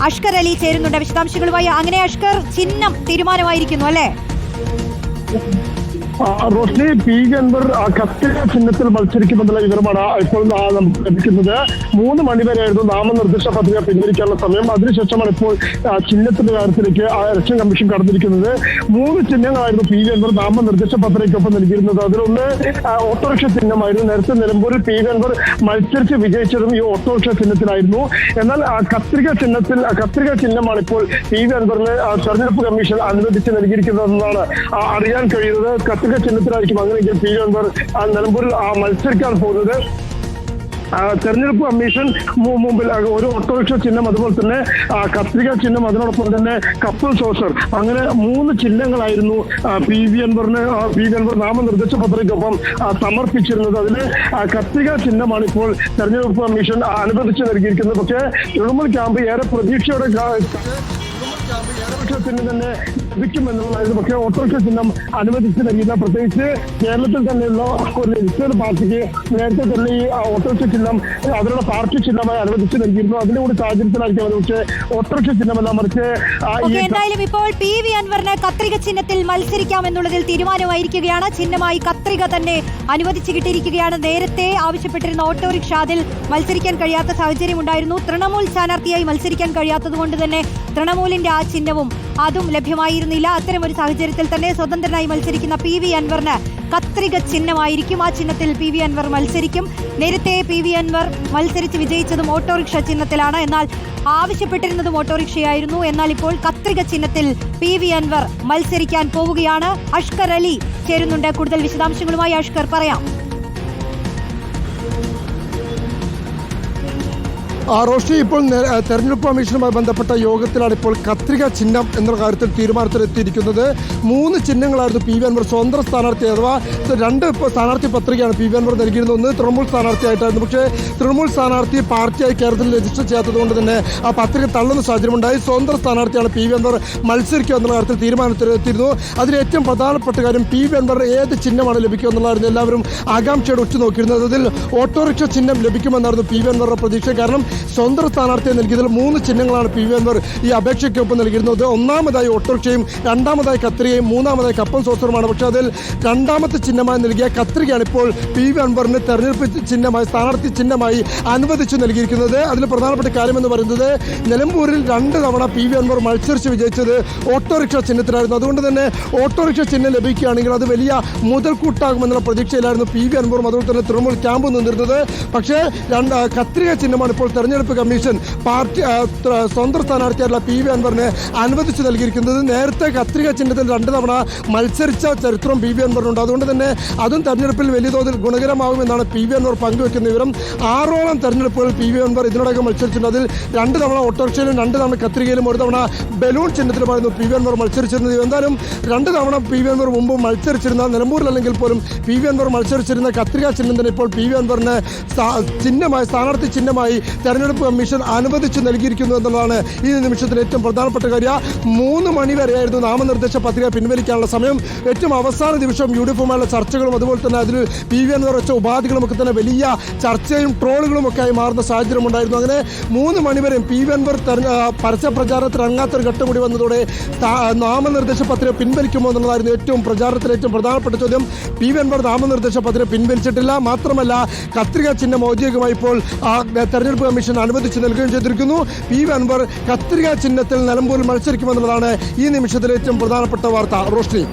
അഷ്കർ അലി ചേരുന്നുണ്ട് വിശദാംശങ്ങളുമായി. അങ്ങനെ അഷ്കർ, ചിഹ്നം തീരുമാനമായിരിക്കുന്നു അല്ലേ? റോഷ്നി, പി വി അൻവർ കത്തിക ചിഹ്നത്തിൽ മത്സരിക്കുമെന്നുള്ള വിവരമാണ് ഇപ്പോൾ നമുക്ക് ലഭിക്കുന്നത്. 3 മണിവരെയായിരുന്നു നാമനിർദ്ദേശ പത്രിക പിൻവലിക്കാനുള്ള സമയം. അതിനുശേഷമാണ് ഇപ്പോൾ ചിഹ്നത്തിന്റെ കാര്യത്തിലേക്ക് ഇലക്ഷൻ കമ്മീഷൻ കടന്നിരിക്കുന്നത്. 3 ചിഹ്നങ്ങളായിരുന്നു പി വി അൻവർ നാമനിർദ്ദേശ പത്രികയ്ക്കൊപ്പം നൽകിയിരുന്നത്. അതിലൊന്ന് ഓട്ടോറിക്ഷ ചിഹ്നമായിരുന്നു. നേരത്തെ നിലമ്പൂരിൽ പി വി അൻവർ മത്സരിച്ച് വിജയിച്ചതും ഈ ഓട്ടോറിക്ഷ ചിഹ്നത്തിലായിരുന്നു. എന്നാൽ കത്രിക ചിഹ്നമാണ് ഇപ്പോൾ പി വി അൻവറിന് തെരഞ്ഞെടുപ്പ് കമ്മീഷൻ അനുവദിച്ച് നൽകിയിരിക്കുന്നതെന്നാണ് അറിയാൻ കഴിയുന്നത്. കത്രിക ചിഹ്നത്തിലായിരിക്കും അങ്ങനെയെങ്കിൽ പി വി അൻവർ നിലമ്പൂരിൽ മത്സരിക്കാൻ പോകുന്നത്. തെരഞ്ഞെടുപ്പ് കമ്മീഷൻ മുമ്പിൽ ഒരു ഓട്ടോറിക്ഷ ചിഹ്നം, അതുപോലെ തന്നെ കത്രിക ചിഹ്നം, അതിനോടൊപ്പം തന്നെ കപ്പൽ സോസർ, അങ്ങനെ 3 ചിഹ്നങ്ങളായിരുന്നു പി വി അൻവർ നാമനിർദ്ദേശ പത്രികയ്ക്കൊപ്പം സമർപ്പിച്ചിരുന്നത്. അതിന് കത്രിക ചിഹ്നമാണ് ഇപ്പോൾ തെരഞ്ഞെടുപ്പ് കമ്മീഷൻ അനുവദിച്ചു നൽകിയിരിക്കുന്നത്. പക്ഷേ തൃണമൂൽ ക്യാമ്പ് ഏറെ പ്രതീക്ഷയോടെ ഓട്ടോറിക്ഷത്തിന് തന്നെ ലഭിക്കുമെന്നുള്ളതായിരുന്നു. പക്ഷേ ഓട്ടോറിക്ഷ ചിഹ്നം അനുവദിച്ച് നൽകിയില്ല. പ്രത്യേകിച്ച് കേരളത്തിൽ തന്നെയുള്ള ഒരു നിശ്ചിത പാർട്ടിക്ക് നേരത്തെ തന്നെ ഈ ഓട്ടോറിക്ഷ ചിഹ്നം അവരുടെ പാർട്ടി ചിഹ്നമായി അനുവദിച്ച് നൽകിയിരുന്നു. അതിന്റെ കൂടി സാഹചര്യത്തിലായിരിക്കും അത്. പക്ഷേ ഓട്ടോറിക്ഷ ചിഹ്നമല്ല, മറിച്ച് എന്തായാലും ഇപ്പോൾ പി വി അൻവറിന് കത്രിക ചിഹ്നത്തിൽ മത്സരിക്കാം എന്നുള്ളതിൽ തീരുമാനമായിരിക്കുകയാണ്. ചിഹ്നമായി കത്രിക തന്നെ അനുവദിച്ചു കിട്ടിയിരിക്കുകയാണ്. നേരത്തെ ആവശ്യപ്പെട്ടിരുന്ന ഓട്ടോറിക്ഷ, അതിൽ മത്സരിക്കാൻ കഴിയാത്ത സാഹചര്യം ഉണ്ടായിരുന്നു. തൃണമൂൽ സ്ഥാനാർത്ഥിയായി മത്സരിക്കാൻ കഴിയാത്തത് കൊണ്ട് തന്നെ തൃണമൂലിന്റെ ആ ചിഹ്നവും അതും ലഭ്യമായിരുന്നില്ല. അത്തരം ഒരു സാഹചര്യത്തിൽ തന്നെ സ്വതന്ത്രനായി മത്സരിക്കുന്ന പി വി അൻവറിന് കത്രിക ചിഹ്നമായിരിക്കും. ആ ചിഹ്നത്തിൽ പി വി അൻവർ മത്സരിക്കും. നേരത്തെ പി വി അൻവർ മത്സരിച്ച് വിജയിച്ചതും ഓട്ടോറിക്ഷ ചിഹ്നത്തിലാണ്. എന്നാൽ ആവശ്യപ്പെട്ടിരുന്നതും ഓട്ടോറിക്ഷയായിരുന്നു. എന്നാൽ ഇപ്പോൾ കത്രിക ചിഹ്നത്തിൽ പി വി അൻവർ മത്സരിക്കാൻ പോവുകയാണ്. അഷ്കർ അലി ചേരുന്നുണ്ട് കൂടുതൽ വിശദാംശങ്ങളുമായി. അഷ്കർ, പറയാം. റോഷ്നി, ഇപ്പോൾ തെരഞ്ഞെടുപ്പ് കമ്മീഷനുമായി ബന്ധപ്പെട്ട യോഗത്തിലാണ് ഇപ്പോൾ കത്രിക ചിഹ്നം എന്ന കാര്യത്തിൽ തീരുമാനത്തിലെത്തിയിരിക്കുന്നത്. 3 ചിഹ്നങ്ങളായിരുന്നു പി വി അൻവർ സ്വതന്ത്ര സ്ഥാനാർത്ഥി, അഥവാ 2 സ്ഥാനാർത്ഥി പത്രികയാണ് പി വി അൻവർ നൽകിയിരുന്നത്. ഒന്ന് തൃണമൂൽ സ്ഥാനാർത്ഥിയായിട്ടായിരുന്നു. പക്ഷേ തൃണമൂൽ സ്ഥാനാർത്ഥി പാർട്ടിയായി കേരളത്തിൽ രജിസ്റ്റർ ചെയ്യാത്തതുകൊണ്ട് തന്നെ ആ പത്രിക തള്ളുന്ന സാഹചര്യമുണ്ടായി. സ്വതന്ത്ര സ്ഥാനാർത്ഥിയാണ് പി വി അൻവർ മത്സരിക്കുക എന്നുള്ള കാര്യത്തിൽ തീരുമാനത്തിലെത്തിയിരുന്നു. അതിൽ ഏറ്റവും പ്രധാനപ്പെട്ട കാര്യം പി വി അൻവർ ഏത് ചിഹ്നമാണ് ലഭിക്കുക എന്നുള്ളതായിരുന്നു എല്ലാവരും ആകാംക്ഷയോടെ ഉറ്റുനോക്കിയിരുന്നത്. അതിൽ ഓട്ടോറിക്ഷ ചിഹ്നം ലഭിക്കുമെന്നായിരുന്നു പി വി അൻവറുടെ പ്രതീക്ഷ. കാരണം സ്വതന്ത്ര സ്ഥാനാർത്ഥിയെ നൽകിയതിൽ 3 ചിഹ്നങ്ങളാണ് പി വി അൻവർ ഈ അപേക്ഷയ്ക്കൊപ്പം നൽകിയിരുന്നത്. ഒന്നാമതായി ഓട്ടോറിക്ഷയും, രണ്ടാമതായി കത്രികയും, മൂന്നാമതായി കപ്പൽ സോസറുമാണ്. പക്ഷേ അതിൽ രണ്ടാമത്തെ ചിഹ്നമായി നൽകിയ കത്രികയാണ് ഇപ്പോൾ പി വി അൻവറിന് തെരഞ്ഞെടുപ്പ് ചിഹ്നമായി, സ്ഥാനാർത്ഥി ചിഹ്നമായി അനുവദിച്ചു നൽകിയിരിക്കുന്നത്. അതിൽ പ്രധാനപ്പെട്ട കാര്യമെന്ന് പറയുന്നത് നിലമ്പൂരിൽ 2 തവണ പി വി അൻവർ മത്സരിച്ച് വിജയിച്ചത് ഓട്ടോറിക്ഷ ചിഹ്നത്തിലായിരുന്നു. അതുകൊണ്ട് തന്നെ ഓട്ടോറിക്ഷ ചിഹ്നം ലഭിക്കുകയാണെങ്കിൽ അത് വലിയ മുതൽക്കൂട്ടാകുമെന്നുള്ള പ്രതീക്ഷയിലായിരുന്നു പി വി അൻവറും അതുപോലെ തന്നെ തൃണമൂൽ ക്യാമ്പ് നിന്നിരുന്നത്. പക്ഷേ കത്രിക ചിഹ്നമാണ് ഇപ്പോൾ തെരഞ്ഞെടുപ്പ് കമ്മീഷൻ പാർട്ടി സ്വതന്ത്ര സ്ഥാനാർത്ഥിയായിട്ടുള്ള പി വി അൻവറിന് അനുവദിച്ചു നൽകിയിരിക്കുന്നത്. നേരത്തെ കത്രിക ചിഹ്നത്തിൽ 2 തവണ മത്സരിച്ച ചരിത്രം പി വി അൻവറിനുണ്ട്. അതുകൊണ്ട് തന്നെ അതും തെരഞ്ഞെടുപ്പിൽ വലിയ തോതിൽ ഗുണകരമാകുമെന്നാണ് പി വി അൻവർ പങ്കുവെക്കുന്ന വിവരം. 6ഓളം തെരഞ്ഞെടുപ്പുകൾ പി വി അൻവർ ഇതിനോടകം മത്സരിച്ചിട്ടുണ്ട്. അതിൽ 2 തവണ ഓട്ടോറിക്ഷയിലും 2 തവണ കത്രികയിലും 1 തവണ ബലൂൺ ചിഹ്നത്തിലുമായിരുന്നു പി വി അൻവർ മത്സരിച്ചിരുന്നത്. എന്തായാലും 2 തവണ പി വി അൻവർ മുമ്പ് മത്സരിച്ചിരുന്ന, നിലമ്പൂരിലല്ലെങ്കിൽ പോലും പി വി അൻവർ മത്സരിച്ചിരുന്ന കത്രിക ചിഹ്നം തന്നെ ഇപ്പോൾ പി വി അൻവറിന് ചിഹ്നമായി, സ്ഥാനാർത്ഥി ചിഹ്നമായി തെരഞ്ഞെടുപ്പ് കമ്മീഷൻ അനുവദിച്ചു നൽകിയിരിക്കുന്നു എന്നുള്ളതാണ് ഈ നിമിഷത്തിൽ ഏറ്റവും പ്രധാനപ്പെട്ട കാര്യം. 3 മണി വരെയായിരുന്നു നാമനിർദ്ദേശ പത്രിക പിൻവലിക്കാനുള്ള സമയം. ഏറ്റവും അവസാന ദിവസം യു ഡി എഫുമായുള്ള ചർച്ചകളും അതുപോലെ തന്നെ അതിൽ പി വി അൻവർ വെച്ച ഉപാധികളും ഒക്കെ തന്നെ വലിയ ചർച്ചയും ട്രോളുകളും ഒക്കെ ആയി മാറുന്ന സാഹചര്യം ഉണ്ടായിരുന്നു. അങ്ങനെ 3 മണിവരെയും പി വി അൻവർ പരസ്യ പ്രചാരണത്തിൽ ഇറങ്ങാത്തൊരു ഘട്ടം കൂടി വന്നതോടെ നാമനിർദ്ദേശ പത്രിക പിൻവലിക്കുമോ എന്നുള്ളതായിരുന്നു ഏറ്റവും പ്രചാരണത്തിലെ ഏറ്റവും പ്രധാനപ്പെട്ട ചോദ്യം. പി വി അൻവർ നാമനിർദ്ദേശ പത്രിക പിൻവലിച്ചിട്ടില്ല. മാത്രമല്ല കത്രിക ചിഹ്നം ഔദ്യോഗികമായി ഇപ്പോൾ തെരഞ്ഞെടുപ്പ് കമ്മീഷൻ അനുവദിച്ചു നൽകുകയും ചെയ്തിരിക്കുന്നു. പി വി അൻവർ കത്രിക ചിഹ്നത്തിൽ നിലമ്പൂരിൽ മത്സരിക്കുമെന്നുള്ളതാണ് ഈ നിമിഷത്തിലെ ഏറ്റവും പ്രധാനപ്പെട്ട വാർത്ത. റോഷ്നി.